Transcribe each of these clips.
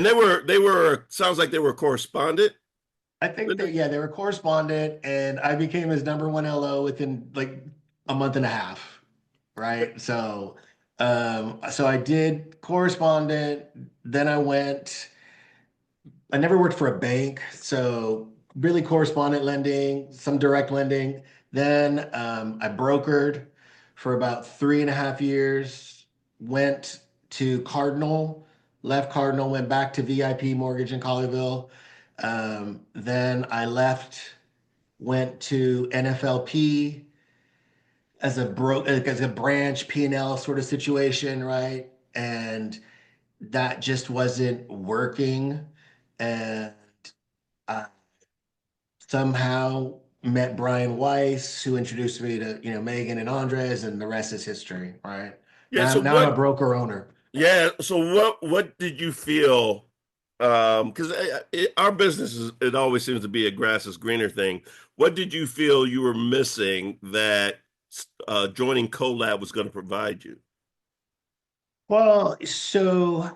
And they were sounds like they were correspondent. I think that, yeah, they were correspondent, and I became his number one LO within like a month and a half, right? So I did correspondent, then I never worked for a bank, so really correspondent lending, some direct lending. Then I brokered for about 3.5 years, went to Cardinal, left Cardinal, went back to VIP Mortgage in Colleyville. Then I left, went to NFLP as a branch P&L sort of situation, right? And that just wasn't working. And I somehow met Brian Weiss, who introduced me to, Megan and Andres, and the rest is history, right? Yeah. Now I'm a broker owner. Yeah. So what did you feel? Because our business it always seems to be a grass is greener thing. What did you feel you were missing that joining CoLAB was going to provide you? Well, so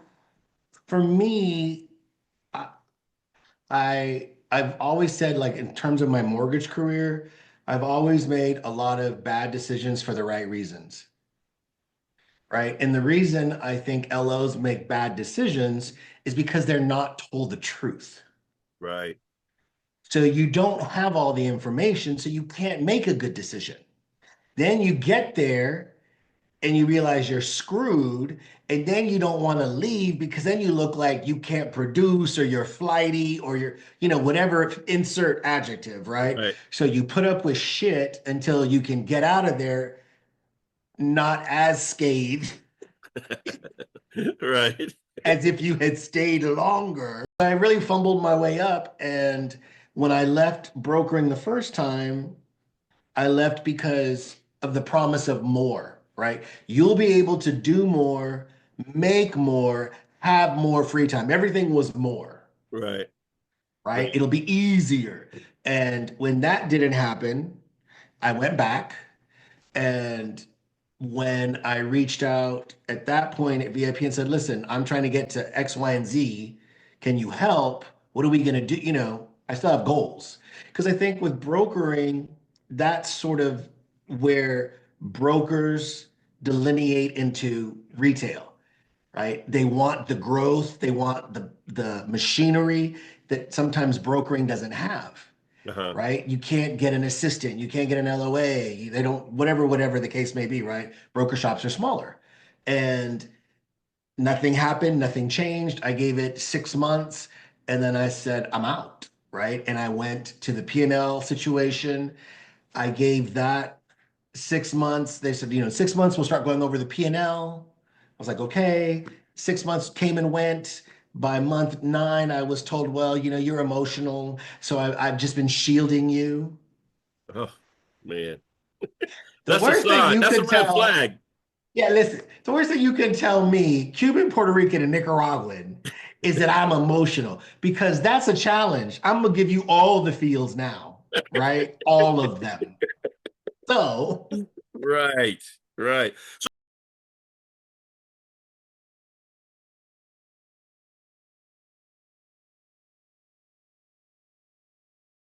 for me, I, I've always said, like, in terms of my mortgage career, I've always made a lot of bad decisions for the right reasons, right? And the reason I think LOs make bad decisions is because they're not told the truth. Right. So you don't have all the information, so you can't make a good decision. Then you get there and you realize you're screwed, and then you don't want to leave because then you look like you can't produce, or you're flighty, or you're, whatever, insert adjective, right? Right. So you put up with shit until you can get out of there not as scathed Right. as if you had stayed longer. I really fumbled my way up, and when I left brokering the first time, I left because of the promise of more, right? You'll be able to do more, make more, have more free time. Everything was more, Right. right? Right. It'll be easier. And when that didn't happen, I went back. And when I reached out at that point at VIP and said, listen, I'm trying to get to X, Y, and Z. Can you help? What are we going to do? I still have goals. Because I think with brokering, that's sort of where brokers delineate into retail, right? They want the growth, they want the machinery that sometimes brokering doesn't have, Uh-huh. right? You can't get an assistant, you can't get an LOA, they don't, whatever the case may be, right? Broker shops are smaller. And nothing happened, nothing changed. I gave it 6 months, and then I said, I'm out, right? And I went to the P&L situation. I gave that 6 months. They said, 6 months, we'll start going over the P&L. I was like, okay. 6 months came and went. By month 9, I was told, well, you're emotional. So I've just been shielding you. Oh man. The That's a worst thing sign. you That's a could red tell, flag. yeah, listen, the worst thing you can tell me, Cuban, Puerto Rican, and Nicaraguan, is that I'm emotional, because that's a challenge. I'm going to give you all the feels now, right? All of them. So, Right. Right.